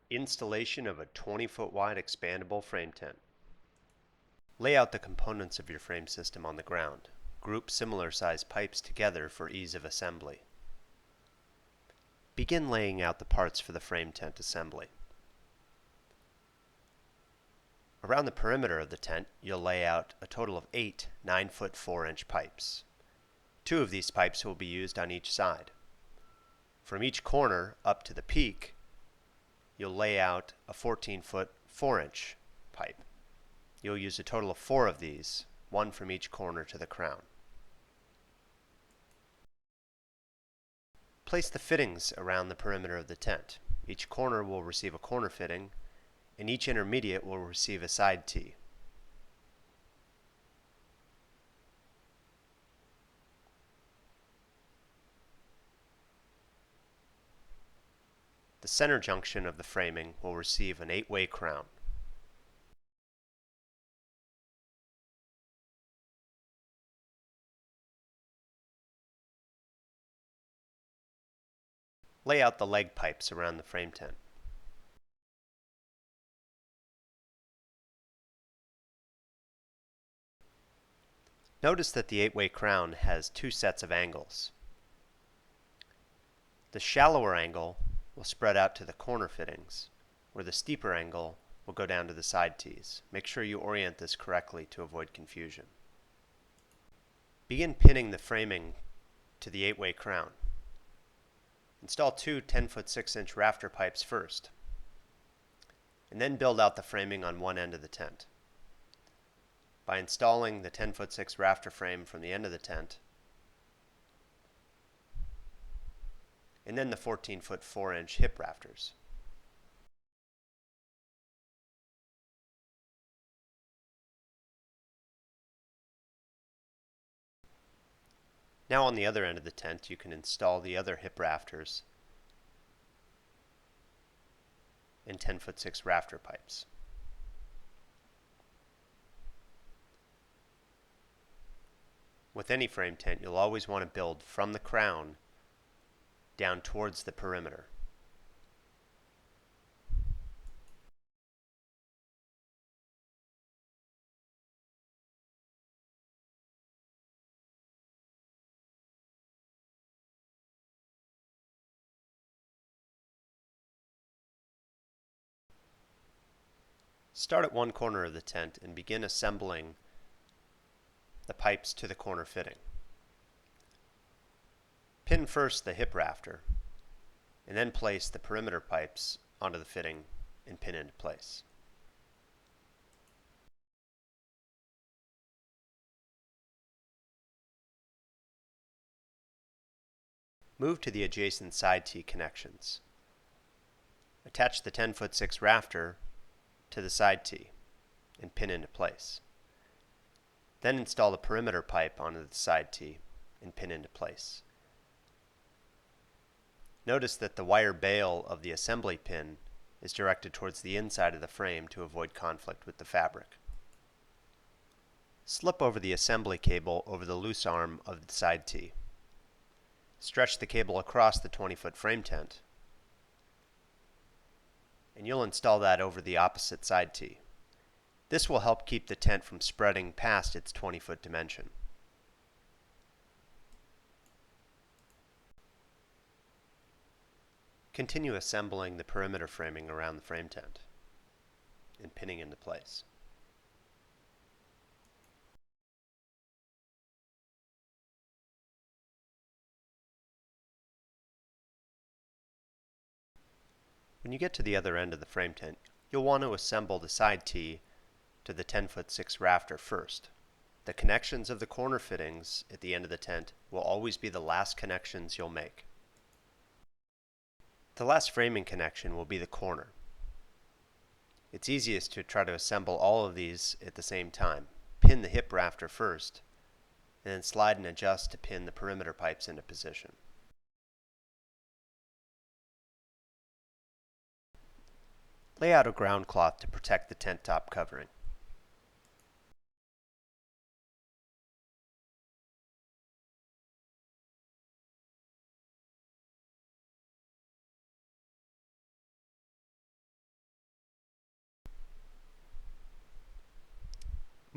Installation of a 20-foot wide expandable frame tent. Lay out the components of your frame system on the ground. Group similar sized pipes together for ease of assembly. Begin laying out the parts for the frame tent assembly. Around the perimeter of the tent, you'll lay out a total of 8 9-foot 4-inch pipes. 2 of these pipes will be used on each side. From each corner up to the peak, you'll lay out a 14-foot 4-inch pipe. You'll use a total of 4 of these, 1 from each corner to the crown. Place the fittings around the perimeter of the tent. Each corner will receive a corner fitting, and each intermediate will receive a side tee. The center junction of the framing will receive an 8-way crown. Lay out the leg pipes around the frame tent. Notice that the 8-way crown has 2 sets of angles. The shallower angle will spread out to the corner fittings, where the steeper angle will go down to the side tees. Make sure you orient this correctly to avoid confusion. Begin pinning the framing to the 8-way crown. Install 2 10-foot 6-inch rafter pipes first, and then build out the framing on one end of the tent. By installing the 10-foot 6 rafter frame from the end of the tent, and then the 14-foot 4-inch hip rafters. Now on the other end of the tent, you can install the other hip rafters and 10-foot 6 rafter pipes. With any frame tent, you'll always want to build from the crown down towards the perimeter. Start at one corner of the tent and begin assembling the pipes to the corner fitting. Pin first the hip rafter, and then place the perimeter pipes onto the fitting and pin into place. Move to the adjacent side tee connections. Attach the 10-foot 6 rafter to the side tee and pin into place. Then install the perimeter pipe onto the side tee and pin into place. Notice that the wire bail of the assembly pin is directed towards the inside of the frame to avoid conflict with the fabric. Slip over the assembly cable over the loose arm of the side tee. Stretch the cable across the 20-foot frame tent, and you'll install that over the opposite side tee. This will help keep the tent from spreading past its 20-foot dimension. Continue assembling the perimeter framing around the frame tent and pinning into place. When you get to the other end of the frame tent, you'll want to assemble the side tee to the 10-foot 6 rafter first. The connections of the corner fittings at the end of the tent will always be the last connections you'll make. The last framing connection will be the corner. It's easiest to try to assemble all of these at the same time. Pin the hip rafter first, and then slide and adjust to pin the perimeter pipes into position. Lay out a ground cloth to protect the tent top covering.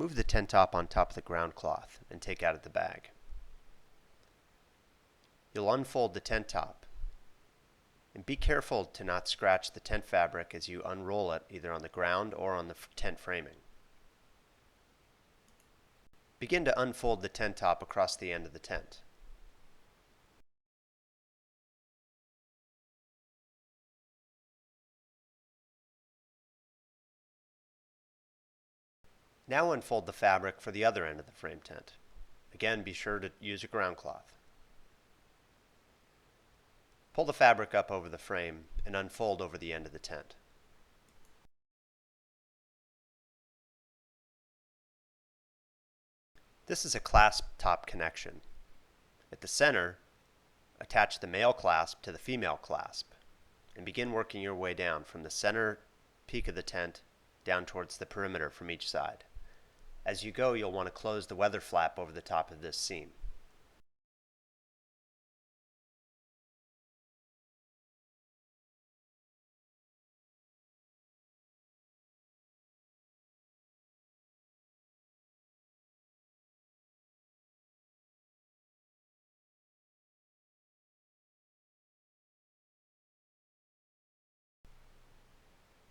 Move the tent top on top of the ground cloth and take out of the bag. You'll unfold the tent top, and be careful to not scratch the tent fabric as you unroll it either on the ground or on the tent framing. Begin to unfold the tent top across the end of the tent. Now unfold the fabric for the other end of the frame tent. Again, be sure to use a ground cloth. Pull the fabric up over the frame and unfold over the end of the tent. This is a clasp top connection. At the center, attach the male clasp to the female clasp and begin working your way down from the center peak of the tent down towards the perimeter from each side. As you go, you'll want to close the weather flap over the top of this seam.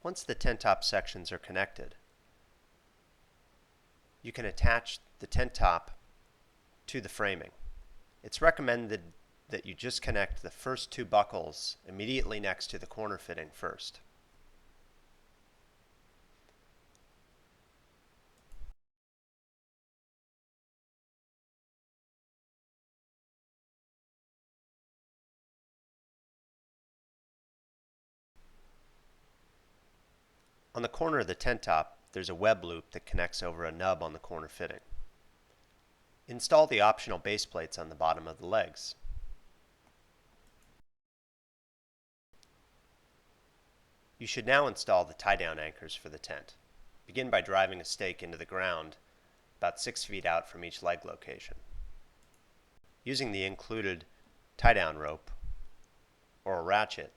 Once the tent top sections are connected, you can attach the tent top to the framing. It's recommended that you just connect the first two buckles immediately next to the corner fitting first. On the corner of the tent top, there's a web loop that connects over a nub on the corner fitting. Install the optional base plates on the bottom of the legs. You should now install the tie-down anchors for the tent. Begin by driving a stake into the ground about 6 feet out from each leg location. Using the included tie-down rope or a ratchet,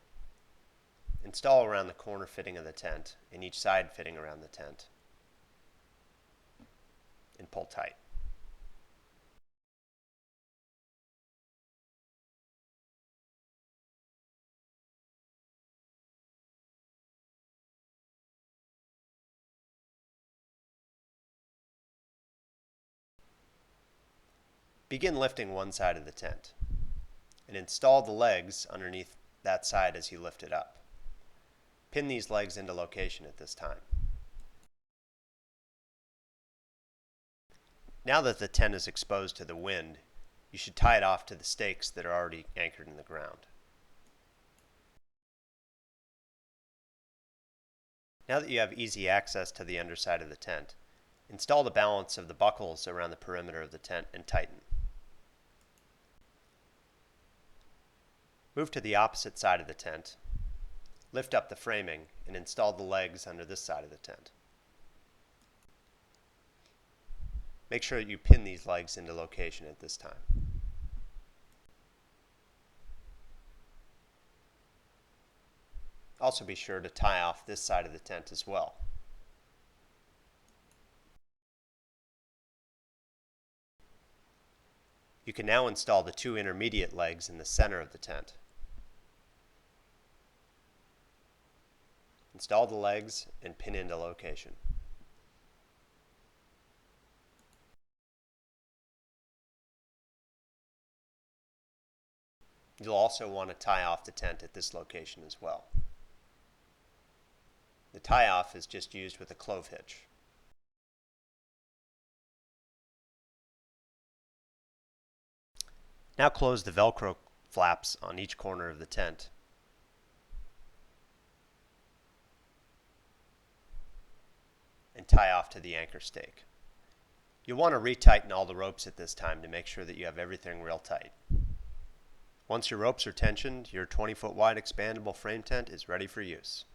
install around the corner fitting of the tent and each side fitting around the tent and pull tight. Begin lifting one side of the tent and install the legs underneath that side as you lift it up. Pin these legs into location at this time. Now that the tent is exposed to the wind, you should tie it off to the stakes that are already anchored in the ground. Now that you have easy access to the underside of the tent, install the balance of the buckles around the perimeter of the tent and tighten. Move to the opposite side of the tent, lift up the framing, and install the legs under this side of the tent. Make sure that you pin these legs into location at this time. Also be sure to tie off this side of the tent as well. You can now install the two intermediate legs in the center of the tent. Install the legs and pin into location. You'll also want to tie off the tent at this location as well. The tie off is just used with a clove hitch. Now close the Velcro flaps on each corner of the tent. And tie off to the anchor stake. You'll want to retighten all the ropes at this time to make sure that you have everything real tight. Once your ropes are tensioned, your 20-foot wide expandable frame tent is ready for use.